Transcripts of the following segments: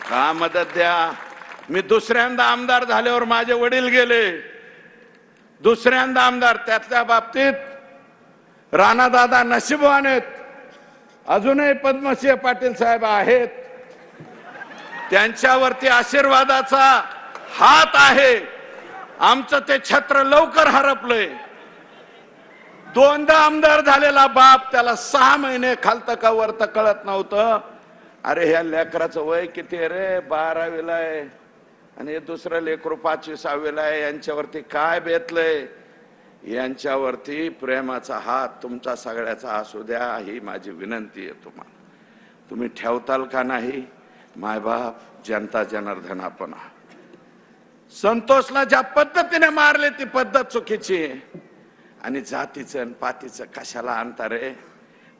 का मदत द्या? मी दुसऱ्यांदा आमदार झाल्यावर माझे वडील गेले, दुसऱ्यांदा आमदार. त्यातल्या बाबतीत राणादादा नशीबवान आहेत, अजूनही पद्मसिंह पाटील साहेब आहेत, त्यांच्यावरती आशीर्वादाचा हात आहे. आमचं ते छत्र लवकर हरपलंय. दोनदा आमदार झालेला बाप, त्याला 6 महिने खालतं का वरतं कळत नव्हतं. अरे ह्या लेकराचं वय किती आहे रे? 12वीला आहे आणि हे दुसरं लेकरू 5वी-6वीला आहे. यांच्यावरती काय बेतलंय? यांच्यावरती प्रेमाचा हात तुमचा सगळ्याचा असू द्या, ही माझी विनंती आहे तुम्हाला. तुम्ही ठेवताल का नाही? मायबाप, जनता जनार्दन आपण. संतोषला ज्या पद्धतीने मारले ती पद्धत चुकीची आहे. आणि जातीचं आणि पातीचं कशाला आणता रे?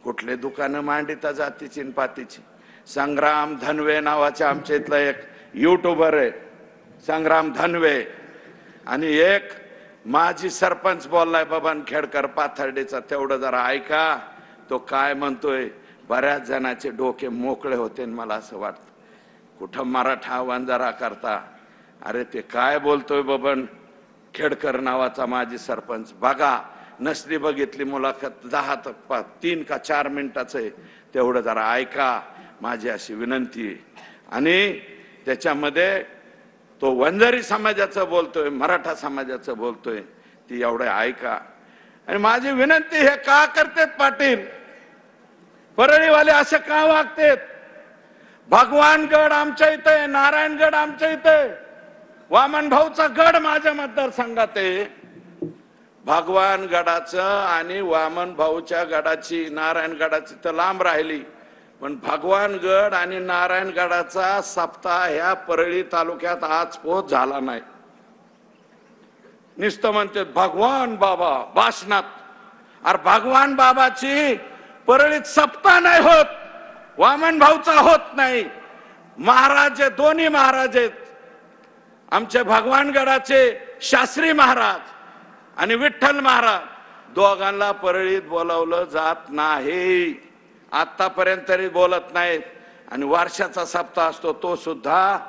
कुठले दुकानं मांडिता जातीची आणि पातीची? संग्राम धनवे नावाचे आमच्या इथला एक युट्यूबर आहे, संग्राम धनवे, आणि एक माजी सरपंच बोललाय बबन खेडकर पाथर्डीचा, तेवढं जरा ऐका. तो काय म्हणतोय? बऱ्याच जणांचे डोके मोकळे होते. मला असं वाटतं कुठं मराठा वंजारा करता. अरे ते काय बोलतोय बबन खेडकर नावाचा माजी सरपंच? बघा, नसली बघितली मुलाखत, 3 का 4 मिनिटाचं आहे, तेवढं जरा ऐका, माझी अशी विनंती आहे. आणि त्याच्यामध्ये तो वंजारी समाजाचं बोलतोय, मराठा समाजाचं बोलतोय, ती एवढं ऐका. आणि माझी विनंती, हे का करतेत पाटील? परळीवाले असे का वागतेत? भगवानगड आमच्या इथे, नारायणगड आमच्या इथे, वामन भाऊचा गड माझ्या मतदारसंघात आहे. भगवानगडाचं आणि वामन भाऊच्या गडाची, नारायणगडाची तर लांब राहिली, पण भगवानगड आणि नारायणगडाचा सप्ताह ह्या परळी तालुक्यात आज पोहोच झाला नाही. नुसतं म्हणते भगवान बाबा भाषणात. अरे भगवान बाबाची परळीत सप्ताह नाही होत, वामन भाऊचा होत नाही. महाराज, दोन्ही महाराज आहेत आमचे, भगवानगडाचे शास्त्री महाराज आणि विठ्ठल महाराज, दोघांना परळीत बोलावलं जात नाही. आतापर्यंत तरी बोलत नाहीत. आणि वर्षाचा सप्ताह असतो तो सुद्धा,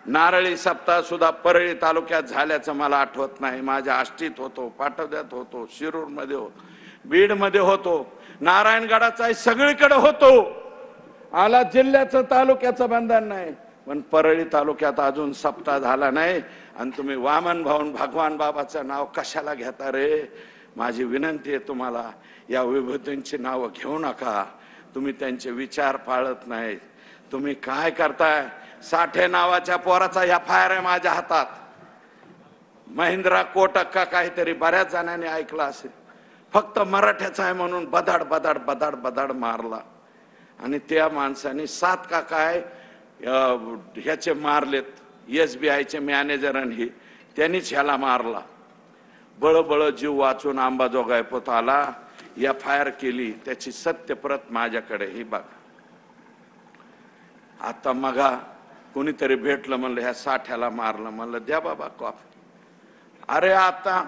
नारळी सप्ताह सुद्धा परळी तालुक्यात झाल्याचं मला आठवत नाही. माझ्या आष्टीत होतो, पाटोद्यात होतो, शिरूर मध्ये होतो, बीड मध्ये होतो, नारायणगडाचा सगळीकडे होतो. आला जिल्ह्याचं तालुक्याचं बंधन नाही, पण परळी तालुक्यात अजून सप्ताह झाला नाही. आणि तुम्ही वामन भाऊन भगवान बाबाचं नाव कशाला घेता रे? माझी विनंती आहे तुम्हाला, या विभूतींची नावं घेऊ नका. तुम्ही त्यांचे विचार पाळत नाहीत. तुम्ही काय करताय? साठे नावाच्या पोराचा FIR आहे माझ्या हातात. महिंद्रा कोटक का काहीतरी, बऱ्याच जणांनी ऐकलं असेल. फक्त मराठ्याचा आहे म्हणून बदाड बदाड बदाड बदाड मारला. आणि त्या माणसाने 7 का काय ह्याचे मारलेत, SBIचे मॅनेजर, आणि त्यांनीच ह्याला मारला. बळबळ जीव वाचून अंबाजोगाई पोत आला, FIR केली. त्याची सत्यप्रत माझ्याकडे ही बघा. आता मगा कोणीतरी भेटलं, म्हणलं ह्या साठ्याला मारलं. म्हणलं द्या बाबा कॉफी. अरे आता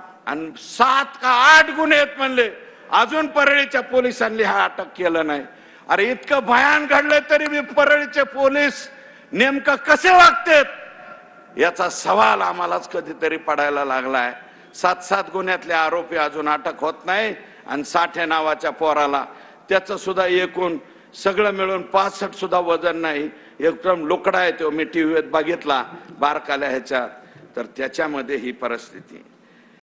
7 का 8 गुन्हे आहेत म्हणले, अजून परळीच्या पोलिसांनी हा अटक केलं नाही. अरे इतकं भयान घडलंय तरी मी परळीचे पोलीस नेमकं कसे वागतेत याचा सवाल आम्हालाच कधीतरी पडायला लागलाय. 7 गुन्ह्यातले आरोपी अजून अटक होत नाही. आणि साठे नावाच्या पोराला, त्याचं सुद्धा एकूण सगळं मिळून 65 सुद्धा वजन नाही, एकदम लुकडा आहे तो. मी टीव्हीत बघितला बारकाल्या ह्याच्यात, तर त्याच्यामध्ये ही परिस्थिती.